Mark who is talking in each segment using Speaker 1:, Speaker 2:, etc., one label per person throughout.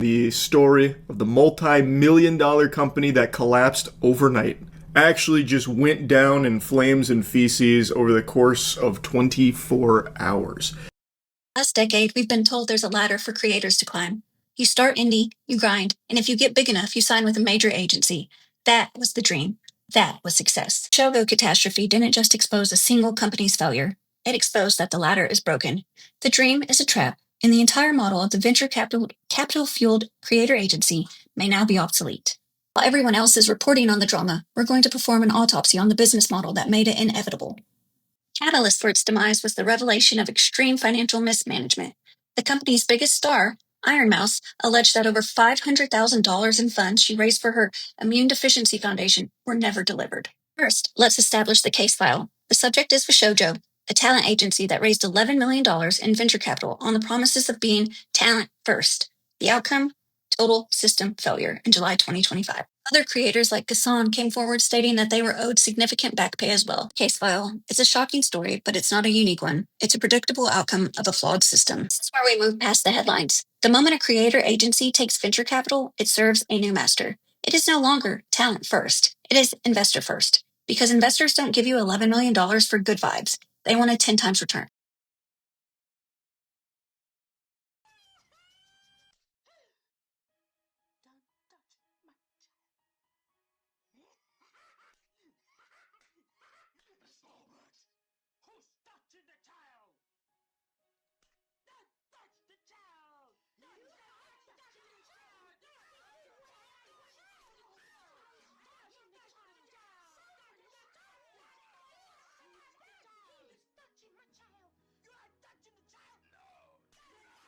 Speaker 1: The story of the multi-million-dollar company that collapsed overnight actually just went down in flames and feces over the course of 24 hours.
Speaker 2: Last decade, we've been told there's a ladder for creators to climb. You start indie, you grind, and if you get big enough, you sign with a major agency. That was the dream. That was success. Shogo catastrophe didn't just expose a single company's failure. It exposed that the ladder is broken. The dream is a trap, and the entire model of the venture capital-fueled creator agency may now be obsolete. While everyone else is reporting on the drama, we're going to perform an autopsy on the business model that made it inevitable. Catalyst for its demise was the revelation of extreme financial mismanagement. The company's biggest star, Ironmouse, alleged that over $500,000 in funds she raised for her Immune Deficiency Foundation were never delivered. First, let's establish the case file. The subject is VShojo, a talent agency that raised $11 million in venture capital on the promises of being talent first. The outcome? Total system failure in July 2025. Other creators like Kson came forward stating that they were owed significant back pay as well. Case file. It's a shocking story, but it's not a unique one. It's a predictable outcome of a flawed system. This is where we move past the headlines. The moment a creator agency takes venture capital, it serves a new master. It is no longer talent first. It is investor first. Because investors don't give you $11 million for good vibes. They want a 10 times return.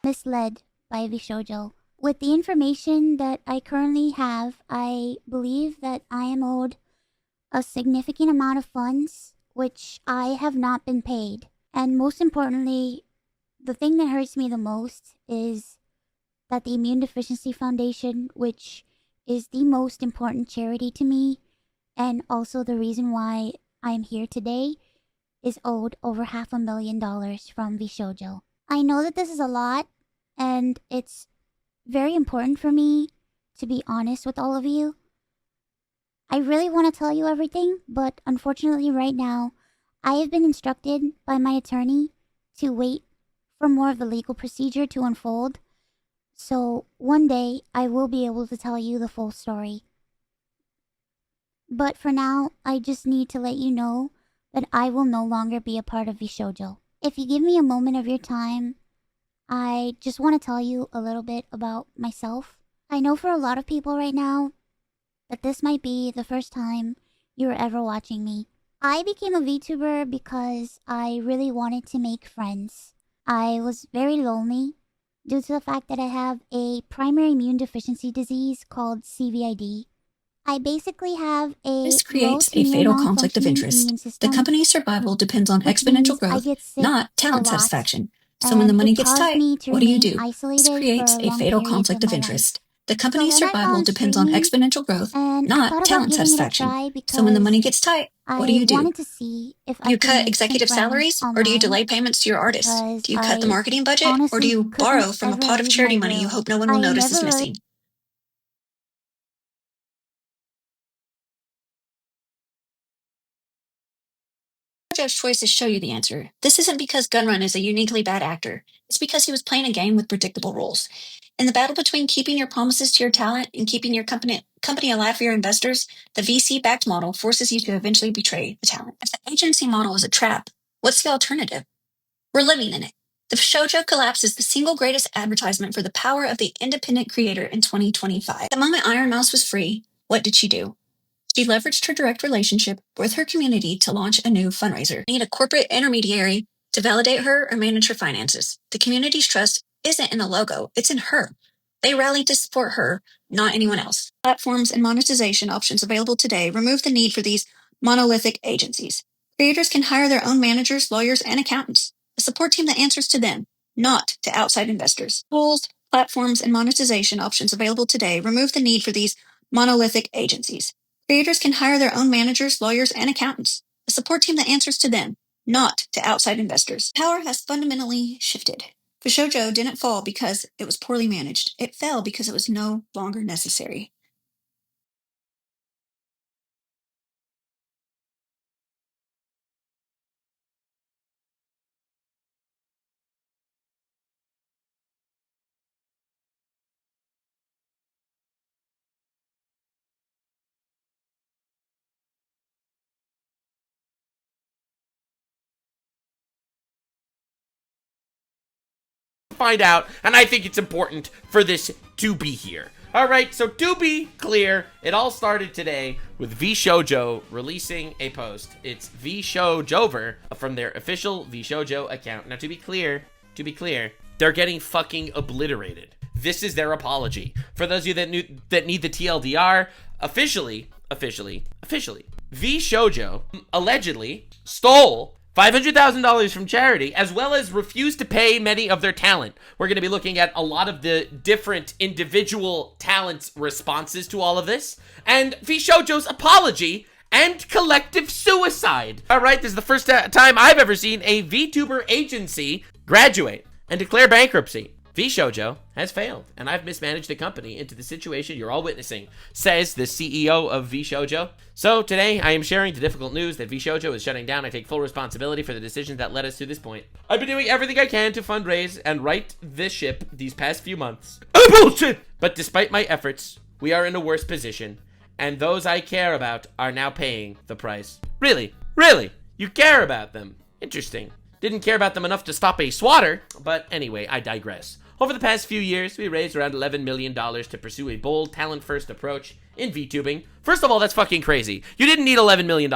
Speaker 3: Misled by VShojo. With the information that I currently have, I believe that I am owed a significant amount of funds, which I have not been paid. And most importantly, the thing that hurts me the most is that the Immune Deficiency Foundation, which is the most important charity to me, and also the reason why I am here today, is owed over $500,000 from VShojo. I know that this is a lot, and it's very important for me to be honest with all of you. I really want to tell you everything, but unfortunately right now, I have been instructed by my attorney to wait for more of the legal procedure to unfold. So one day, I will be able to tell you the full story. But for now, I just need to let you know that I will no longer be a part of VShojo. If you give me a moment of your time, I just want to tell you a little bit about myself. I know for a lot of people right now that this might be the first time you're ever watching me. I became a VTuber because I really wanted to make friends. I was very lonely due to the fact that I have a primary immune deficiency disease called CVID. I basically have a
Speaker 2: This creates a fatal conflict of interest. The company's survival depends on exponential growth, not talent satisfaction. So when the money gets tight, what do you do? This creates a fatal conflict of interest. The company's survival depends on exponential growth, not talent satisfaction. So when the money gets tight, what do? You cut executive salaries, or do you delay payments to your artists? Do you cut the marketing budget, or do you borrow from a pot of charity money you hope no one will notice is missing? VShojo's choices show you the answer. This isn't because Gunrun is a uniquely bad actor. It's because he was playing a game with predictable rules. In the battle between keeping your promises to your talent and keeping your company alive for your investors, the VC-backed model forces you to eventually betray the talent. If the agency model is a trap, what's the alternative? We're living in it. The VShojo collapse is the single greatest advertisement for the power of the independent creator in 2025. The moment Ironmouse was free, what did she do? She leveraged her direct relationship with her community to launch a new fundraiser. Need a corporate intermediary to validate her or manage her finances. The community's trust isn't in the logo, it's in her. They rallied to support her, not anyone else. Platforms and monetization options available today remove the need for these monolithic agencies. Creators can hire their own managers, lawyers, and accountants. A support team that answers to them, not to outside investors. Tools, platforms, and monetization options available today remove the need for these monolithic agencies. Creators can hire their own managers, lawyers, and accountants. A support team that answers to them, not to outside investors. Power has fundamentally shifted. VShojo didn't fall because it was poorly managed. It fell because it was no longer necessary.
Speaker 4: Find out, and I think it's important for this to be here. All right, so to be clear, it all started today with VShojo releasing a post. It's VShojover from their official VShojo account. Now, to be clear, they're getting fucking obliterated. This is their apology. For those of you that need the TLDR, officially, VShojo allegedly stole $500,000 from charity, as well as refused to pay many of their talent. We're going to be looking at a lot of the different individual talents' responses to all of this, and VShojo's apology and collective suicide. All right, this is the first time I've ever seen a VTuber agency graduate and declare bankruptcy. VShojo has failed, and I've mismanaged the company into the situation you're all witnessing, says the CEO of VShojo. So today, I am sharing the difficult news that VShojo is shutting down. I take full responsibility for the decisions that led us to this point. I've been doing everything I can to fundraise and right this ship these past few months. Bullshit! But despite my efforts, we are in a worse position, and those I care about are now paying the price. Really? Really? You care about them? Interesting. Didn't care about them enough to stop a swatter, but anyway, I digress. Over the past few years, we raised around $11 million to pursue a bold, talent-first approach in VTubing. First of all, that's fucking crazy. You didn't need $11 million.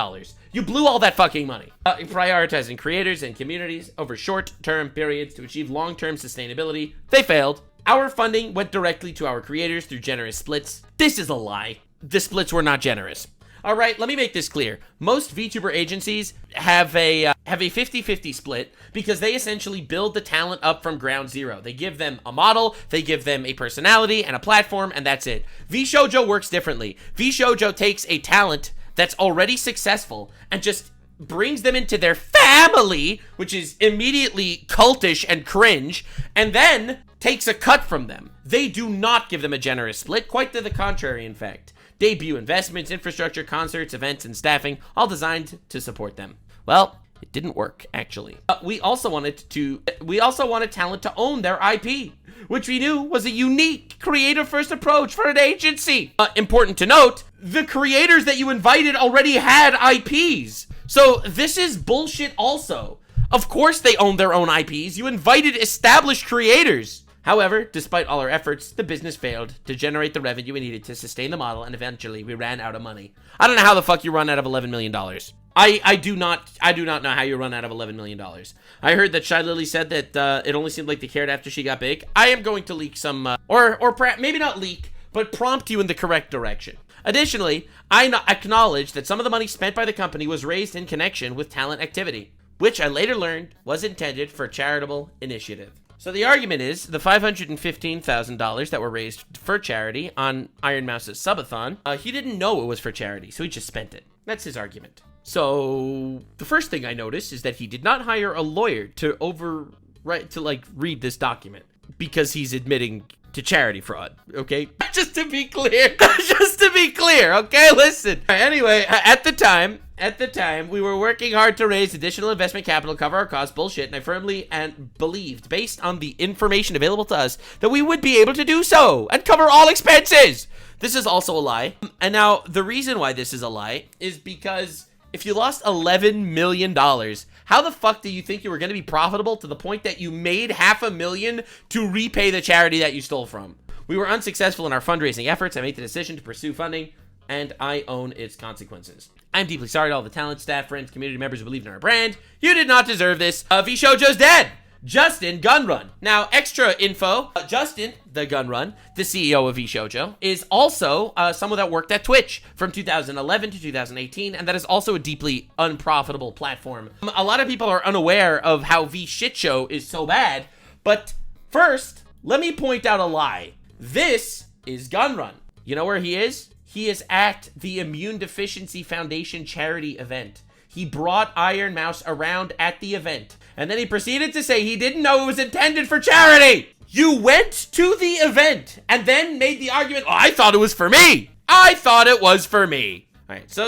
Speaker 4: You blew all that fucking money. Prioritizing creators and communities over short-term periods to achieve long-term sustainability. They failed. Our funding went directly to our creators through generous splits. This is a lie. The splits were not generous. All right, let me make this clear. Most VTuber agencies have a 50-50 split because they essentially build the talent up from ground zero. They give them a model, they give them a personality and a platform, and that's it. VShojo works differently. VShojo takes a talent that's already successful and just brings them into their family, which is immediately cultish and cringe, and then takes a cut from them. They do not give them a generous split, quite to the contrary, in fact. Debut investments, infrastructure, concerts, events, and staffing, all designed to support them. Well, it didn't work, actually. We also wanted talent to own their IP, which we knew was a unique, creative-first approach for an agency. Important to note, the creators that you invited already had IPs. So this is bullshit also. Of course they own their own IPs. You invited established creators. However, despite all our efforts, the business failed to generate the revenue we needed to sustain the model, and eventually we ran out of money. I don't know how the fuck you run out of $11 million. I do not know how you run out of $11 million. I heard that Shy Lily said that it only seemed like they cared after she got big. I am going to leak some, or perhaps, maybe not leak, but prompt you in the correct direction. Additionally, I acknowledge that some of the money spent by the company was raised in connection with talent activity, which I later learned was intended for a charitable initiative. So the argument is the $515,000 that were raised for charity on Ironmouse's subathon, he didn't know it was for charity, so he just spent it. That's his argument. So the first thing I noticed is that he did not hire a lawyer to read this document because he's admitting to charity fraud, okay? Just to be clear, okay? Listen. Anyway, at the time, we were working hard to raise additional investment capital to cover our costs, bullshit, and I firmly believed, based on the information available to us, that we would be able to do so and cover all expenses. This is also a lie. And now, the reason why this is a lie is because if you lost $11 million, how the fuck do you think you were going to be profitable to the point that you made $500,000 to repay the charity that you stole from? We were unsuccessful in our fundraising efforts. I made the decision to pursue funding, and I own its consequences. I'm deeply sorry to all the talent, staff, friends, community members who believed in our brand. You did not deserve this. VShojo's dead. Justin Gunrun. Now, extra info. Justin, TheGunrun, the CEO of VShojo, is also someone that worked at Twitch from 2011 to 2018, and that is also a deeply unprofitable platform. A lot of people are unaware of how VShojo is so bad, but first, let me point out a lie. This is Gunrun. You know where he is? He is at the Immune Deficiency Foundation charity event. he brought Ironmouse around at the event, and then he proceeded to say he didn't know it was intended for charity. You went to the event and then made the argument, oh, I thought it was for me. I thought it was for me. All right, so